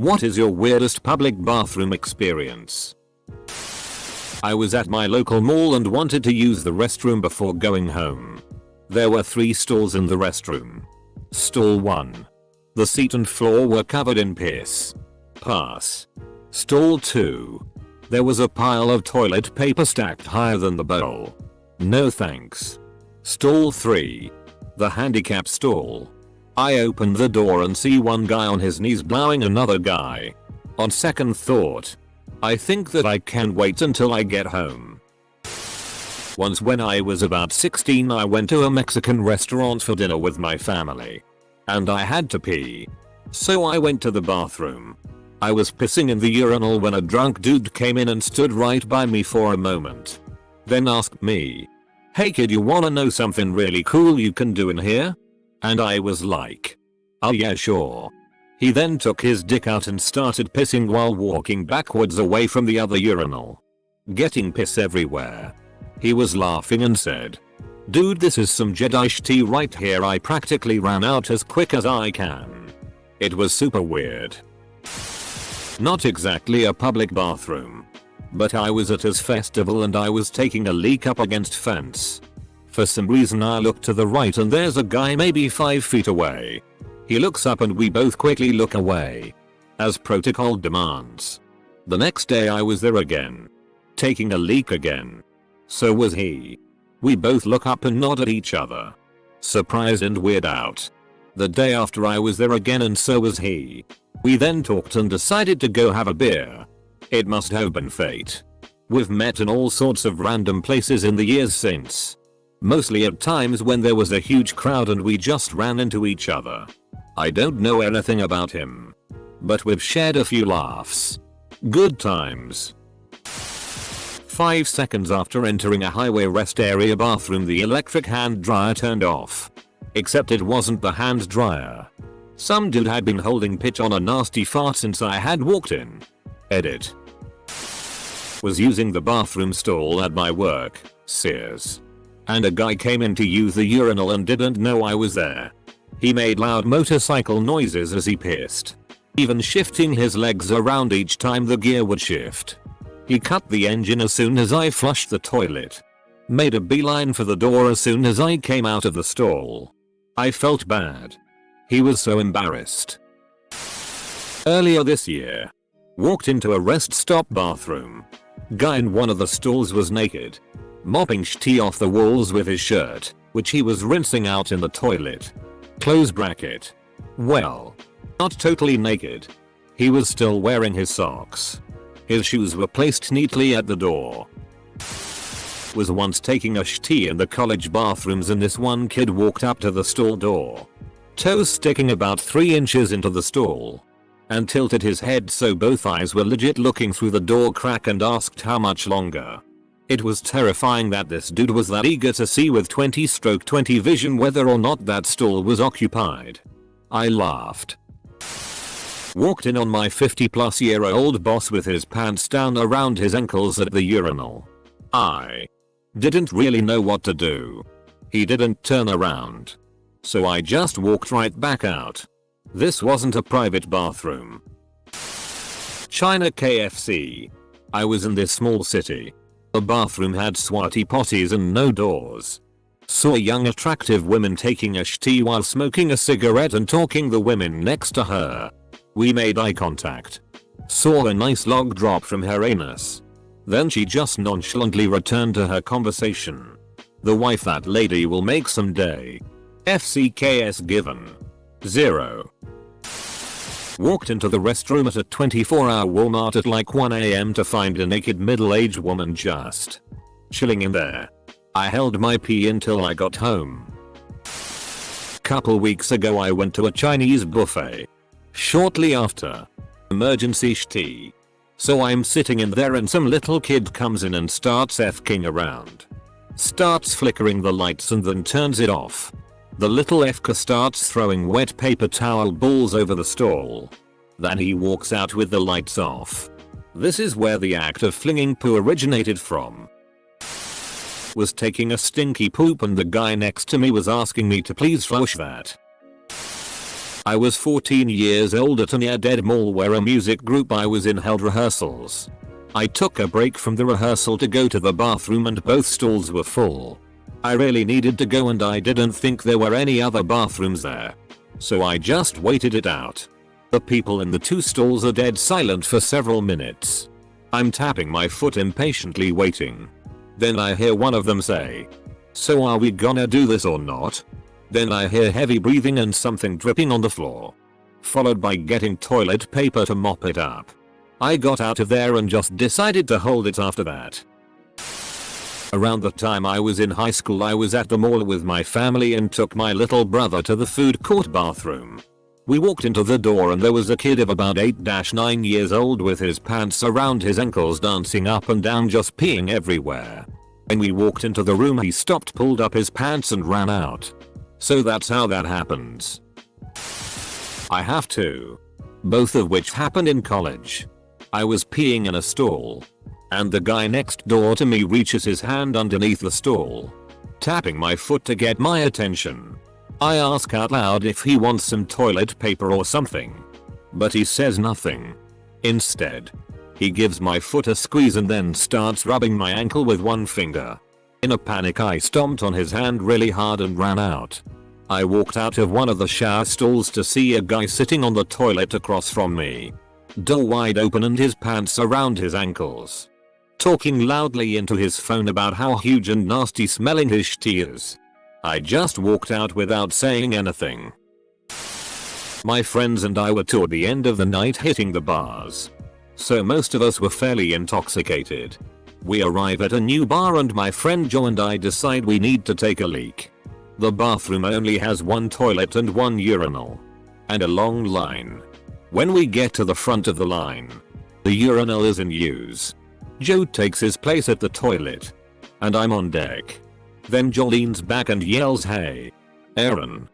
What is your weirdest public bathroom experience? I was at my local mall and wanted to use the restroom before going home. There were 3 stalls in the restroom. Stall 1. The seat and floor were covered in piss. Pass. Stall 2. There was a pile of toilet paper stacked higher than the bowl. No thanks. Stall 3. The handicap stall. I opened the door and see one guy on his knees blowing another guy. On second thought, I think that I can wait until I get home. Once when I was about 16 I went to a Mexican restaurant for dinner with my family. And I had to pee. So I went to the bathroom. I was pissing in the urinal when a drunk dude came in and stood right by me for a moment. Then asked me, "Hey kid, you wanna know something really cool you can do in here?" And I was like, "Oh yeah, sure." He then took his dick out and started pissing while walking backwards away from the other urinal, getting piss everywhere. He was laughing and said, "Dude, this is some Jedi tea right here." I practically ran out as quick as I can. It was super weird. Not exactly a public bathroom, but I was at his festival and I was taking a leak up against fence. For some reason I look to the right and there's a guy maybe 5 feet away. He looks up and we both quickly look away, as protocol demands. The next day I was there again, taking a leak again. So was he. We both look up and nod at each other, surprised and weirded out. The day after I was there again and so was he. We then talked and decided to go have a beer. It must have been fate. We've met in all sorts of random places in the years since. Mostly at times when there was a huge crowd and we just ran into each other. I don't know anything about him, but we've shared a few laughs. Good times. 5 seconds after entering a highway rest area bathroom, the electric hand dryer turned off. Except it wasn't the hand dryer. Some dude had been holding pitch on a nasty fart since I had walked in. Edit. Was using the bathroom stall at my work, Sears. And a guy came in to use the urinal and didn't know I was there. He made loud motorcycle noises as he pissed, even shifting his legs around each time the gear would shift. He cut the engine as soon as I flushed the toilet. Made a beeline for the door as soon as I came out of the stall. I felt bad. He was so embarrassed. Earlier this year, walked into a rest stop bathroom. Guy in one of the stalls was naked, mopping tea off the walls with his shirt, which he was rinsing out in the toilet. Close bracket. Well, not totally naked. He was still wearing his socks. His shoes were placed neatly at the door. Was once taking a tea in the college bathrooms and this one kid walked up to the stall door, toes sticking about 3 inches into the stall, and tilted his head so both eyes were legit looking through the door crack and asked how much longer. It was terrifying that this dude was that eager to see with 20/20 vision whether or not that stall was occupied. I laughed. Walked in on my 50-plus-year-old boss with his pants down around his ankles at the urinal. I didn't really know what to do. He didn't turn around, so I just walked right back out. This wasn't a private bathroom. China KFC. I was in this small city. The bathroom had sweaty potties and no doors. Saw young attractive women taking a tea while smoking a cigarette and talking the women next to her. We made eye contact. Saw a nice log drop from her anus. Then she just nonchalantly returned to her conversation. The wife that lady will make someday. FCKS given. 0. Walked into the restroom at a 24-hour Walmart at like 1 AM to find a naked middle-aged woman just chilling in there. I held my pee until I got home. Couple weeks ago I went to a Chinese buffet. Shortly after, emergency tea. So I'm sitting in there and some little kid comes in and starts f***ing around. Starts flickering the lights and then turns it off. The little f***er starts throwing wet paper towel balls over the stall. Then he walks out with the lights off. This is where the act of flinging poo originated from. Was taking a stinky poop and the guy next to me was asking me to please flush that. I was 14 years old at a near dead mall where a music group I was in held rehearsals. I took a break from the rehearsal to go to the bathroom and both stalls were full. I really needed to go and I didn't think there were any other bathrooms there. So I just waited it out. The people in the two stalls are dead silent for several minutes. I'm tapping my foot impatiently waiting. Then I hear one of them say, "So are we gonna do this or not?" Then I hear heavy breathing and something dripping on the floor. Followed by getting toilet paper to mop it up. I got out of there and just decided to hold it after that. Around the time I was in high school I was at the mall with my family and took my little brother to the food court bathroom. We walked into the door and there was a kid of about 8-9 years old with his pants around his ankles dancing up and down just peeing everywhere. When we walked into the room he stopped, pulled up his pants and ran out. So that's how that happens. I have two. Both of which happened in college. I was peeing in a stall. And the guy next door to me reaches his hand underneath the stall, tapping my foot to get my attention. I ask out loud if he wants some toilet paper or something. But he says nothing. Instead, he gives my foot a squeeze and then starts rubbing my ankle with one finger. In a panic I stomped on his hand really hard and ran out. I walked out of one of the shower stalls to see a guy sitting on the toilet across from me. Door wide open and his pants around his ankles. Talking loudly into his phone about how huge and nasty smelling his shitty is. I just walked out without saying anything. My friends and I were toward the end of the night hitting the bars. So most of us were fairly intoxicated. We arrive at a new bar and my friend Joe and I decide we need to take a leak. The bathroom only has one toilet and one urinal. And a long line. When we get to the front of the line, the urinal is in use. Joe takes his place at the toilet. And I'm on deck. Then Joe leans back and yells, "Hey, Aaron,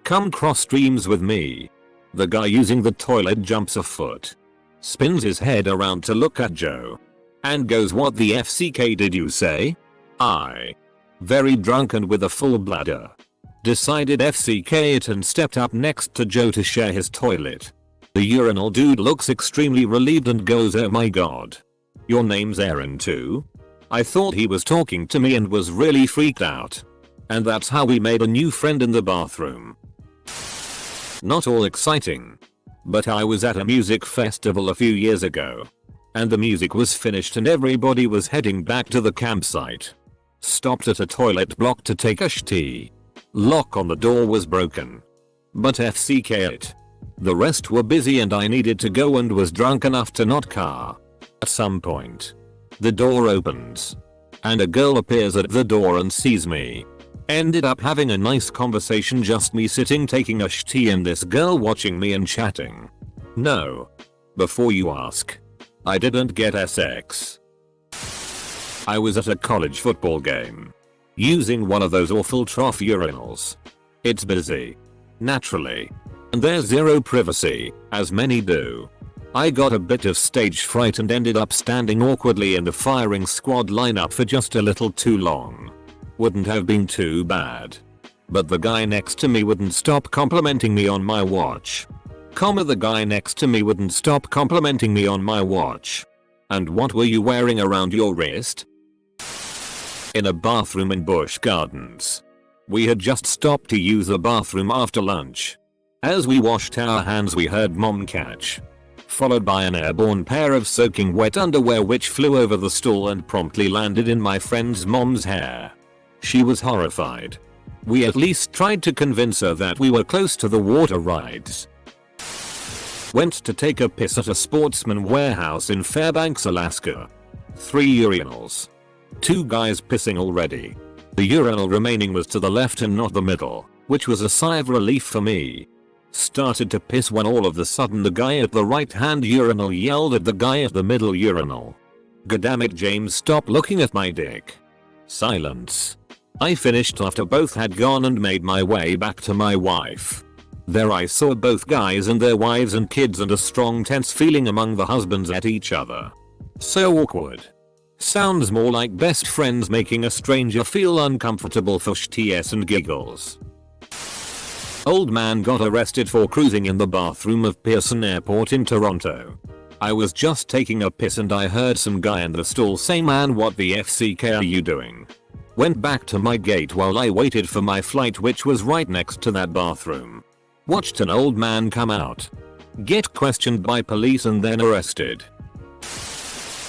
come cross streams with me." The guy using the toilet jumps a foot. Spins his head around to look at Joe. And goes, "What the FCK did you say?" I, very drunk and with a full bladder, decided FCK it and stepped up next to Joe to share his toilet. The urinal dude looks extremely relieved and goes, "Oh my god. Your name's Aaron too?" I thought he was talking to me and was really freaked out. And that's how we made a new friend in the bathroom. Not all exciting. But I was at a music festival a few years ago. And the music was finished and everybody was heading back to the campsite. Stopped at a toilet block to take a shitty. Lock on the door was broken. But FCK it. The rest were busy and I needed to go and was drunk enough to not car. At some point, the door opens. And a girl appears at the door and sees me. Ended up having a nice conversation, just me sitting taking a shitty and this girl watching me and chatting. No. Before you ask. I didn't get sex. I was at a college football game. Using one of those awful trough urinals. It's busy. Naturally. And there's zero privacy, as many do. I got a bit of stage fright and ended up standing awkwardly in the firing squad lineup for just a little too long. Wouldn't have been too bad. But the guy next to me wouldn't stop complimenting me on my watch. The guy next to me wouldn't stop complimenting me on my watch. "And what were you wearing around your wrist?" In a bathroom in Busch Gardens. We had just stopped to use the bathroom after lunch. As we washed our hands we heard "Mom catch." Followed by an airborne pair of soaking wet underwear which flew over the stall and promptly landed in my friend's mom's hair. She was horrified. We at least tried to convince her that we were close to the water rides. Went to take a piss at a Sportsman Warehouse in Fairbanks, Alaska. 3 urinals. 2 guys pissing already. The urinal remaining was to the left and not the middle, which was a sigh of relief for me. Started to piss when all of a sudden the guy at the right hand urinal yelled at the guy at the middle urinal. "Goddammit James, stop looking at my dick." Silence. I finished after both had gone and made my way back to my wife. There I saw both guys and their wives and kids and a strong tense feeling among the husbands at each other. So awkward. Sounds more like best friends making a stranger feel uncomfortable for shits and giggles. Old man got arrested for cruising in the bathroom of Pearson Airport in Toronto. I was just taking a piss and I heard some guy in the stall say, "Man, what the FCK are you doing?" Went back to my gate while I waited for my flight, which was right next to that bathroom. Watched an old man come out, get questioned by police and then arrested.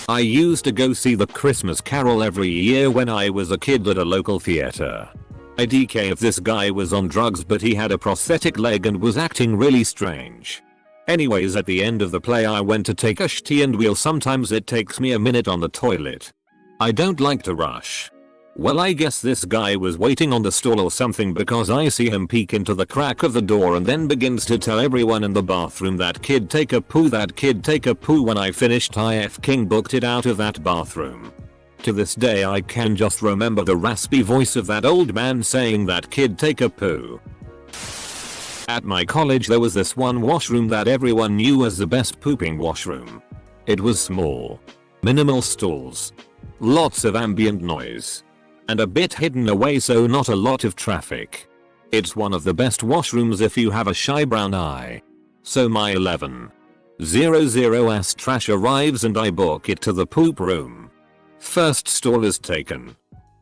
I used to go see the Christmas Carol every year when I was a kid at a local theater. I DK if this guy was on drugs, but he had a prosthetic leg and was acting really strange. Anyways, at the end of the play I went to take a shitty and wheel. Sometimes it takes me a minute on the toilet. I don't like to rush. Well, I guess this guy was waiting on the stall or something, because I see him peek into the crack of the door and then begins to tell everyone in the bathroom, "That kid take a poo, that kid take a poo." When I finished, I f***ing booked it out of that bathroom. To this day I can just remember the raspy voice of that old man saying, "That kid take a poo." At my college there was this one washroom that everyone knew as the best pooping washroom. It was small, minimal stalls, lots of ambient noise, and a bit hidden away, so not a lot of traffic. It's one of the best washrooms if you have a shy brown eye. So my 11:00 trash arrives and I book it to the poop room. First stall is taken.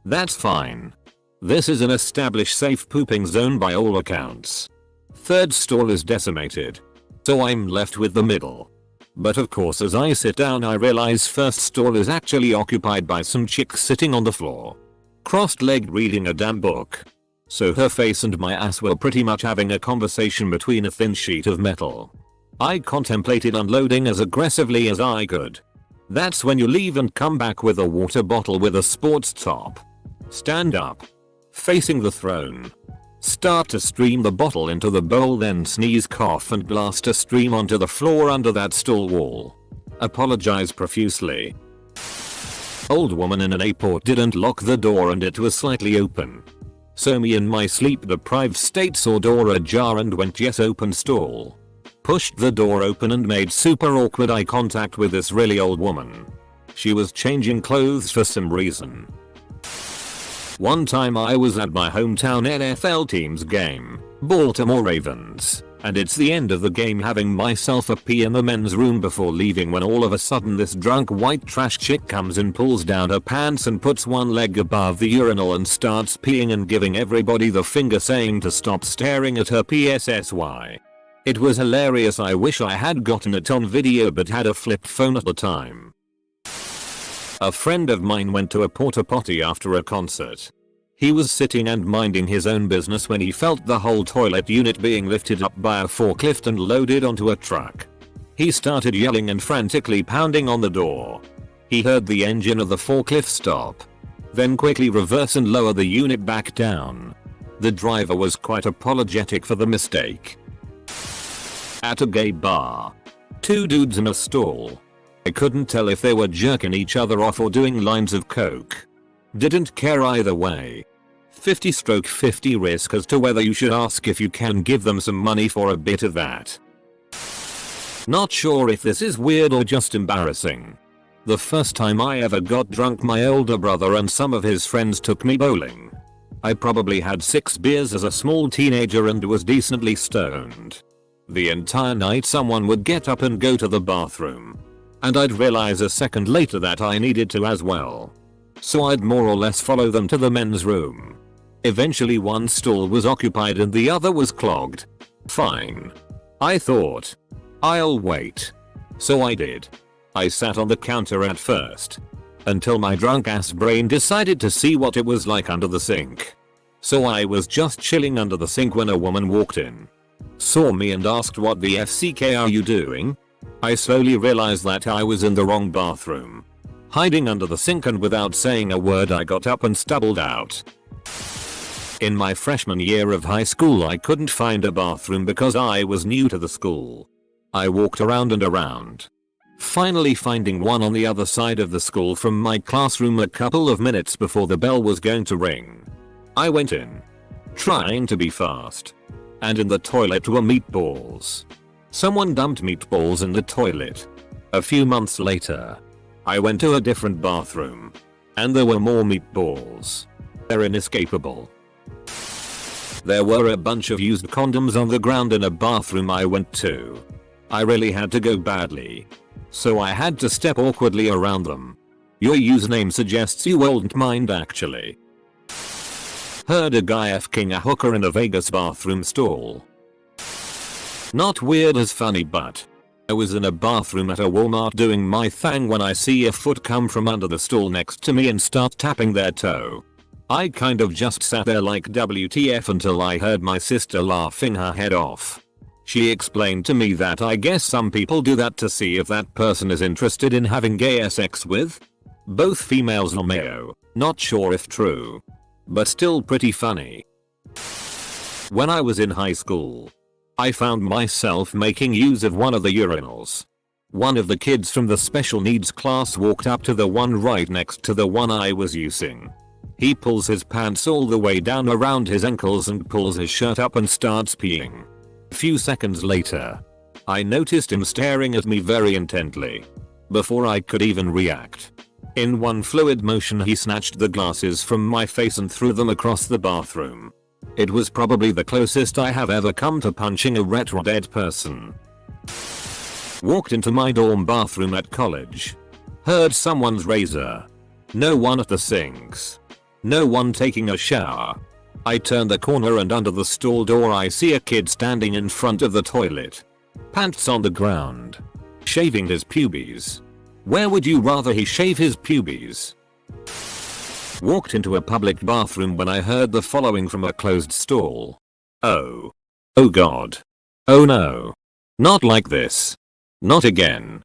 That's fine. This is an established safe pooping zone by all accounts. Third stall is decimated, so I'm left with the middle. But of course, as I sit down I realize first stall is actually occupied by some chick sitting on the floor, crossed-legged, reading a damn book. So her face and my ass were pretty much having a conversation between a thin sheet of metal. I contemplated unloading as aggressively as I could. That's when you leave and come back with a water bottle with a sports top. Stand up, facing the throne. Start to stream the bottle into the bowl, then sneeze, cough and blast a stream onto the floor under that stall wall. Apologize profusely. Old woman in an airport didn't lock the door and it was slightly open. So me in my sleep deprived state saw door ajar and went, "Yes, open stall." Pushed the door open and made super awkward eye contact with this really old woman. She was changing clothes for some reason. One time I was at my hometown NFL team's game, Baltimore Ravens, and it's the end of the game, having myself a pee in the men's room before leaving, when all of a sudden this drunk white trash chick comes and pulls down her pants and puts one leg above the urinal and starts peeing and giving everybody the finger, saying to stop staring at her PSSY. It was hilarious. I wish I had gotten it on video but had a flip phone at the time. A friend of mine went to a porta potty after a concert. He was sitting and minding his own business when he felt the whole toilet unit being lifted up by a forklift and loaded onto a truck. He started yelling and frantically pounding on the door. He heard the engine of the forklift stop, then quickly reverse and lower the unit back down. The driver was quite apologetic for the mistake. At a gay bar, two dudes in a stall. I couldn't tell if they were jerking each other off or doing lines of coke. Didn't care either way. 50/50 risk as to whether you should ask if you can give them some money for a bit of that. Not sure if this is weird or just embarrassing. The first time I ever got drunk, my older brother and some of his friends took me bowling. I probably had 6 beers as a small teenager and was decently stoned. The entire night someone would get up and go to the bathroom, and I'd realize a second later that I needed to as well. So I'd more or less follow them to the men's room. Eventually one stall was occupied and the other was clogged. Fine, I thought. I'll wait. So I did. I sat on the counter at first, until my drunk ass brain decided to see what it was like under the sink. So I was just chilling under the sink when a woman walked in, saw me and asked, "What the FCK are you doing?" I slowly realized that I was in the wrong bathroom, hiding under the sink, and without saying a word I got up and stumbled out. In my freshman year of high school I couldn't find a bathroom because I was new to the school. I walked around and around, finally finding one on the other side of the school from my classroom a couple of minutes before the bell was going to ring. I went in, trying to be fast, and in the toilet were meatballs. Someone dumped meatballs in the toilet. A few months later, I went to a different bathroom, and there were more meatballs. They're inescapable. There were a bunch of used condoms on the ground in a bathroom I went to. I really had to go badly, so I had to step awkwardly around them. Your username suggests you won't mind actually. Heard a guy f***ing a hooker in a Vegas bathroom stall. Not weird as funny, but I was in a bathroom at a Walmart doing my thing when I see a foot come from under the stall next to me and start tapping their toe. I kind of just sat there like WTF until I heard my sister laughing her head off. She explained to me that I guess some people do that to see if that person is interested in having gay sex with both females or male. Not sure if true, but still pretty funny. When I was in high school, I found myself making use of one of the urinals. One of the kids from the special needs class walked up to the one right next to the one I was using. He pulls his pants all the way down around his ankles and pulls his shirt up and starts peeing. A few seconds later, I noticed him staring at me very intently. Before I could even react, in one fluid motion he snatched the glasses from my face and threw them across the bathroom. It was probably the closest I have ever come to punching a retro dead person. Walked into my dorm bathroom at college. Heard someone's razor. No one at the sinks. No one taking a shower. I turn the corner and under the stall door I see a kid standing in front of the toilet. Pants on the ground. Shaving his pubes. Where would you rather he shave his pubes? Walked into a public bathroom when I heard the following from a closed stall. Oh. Oh god. Oh no. Not like this. Not again.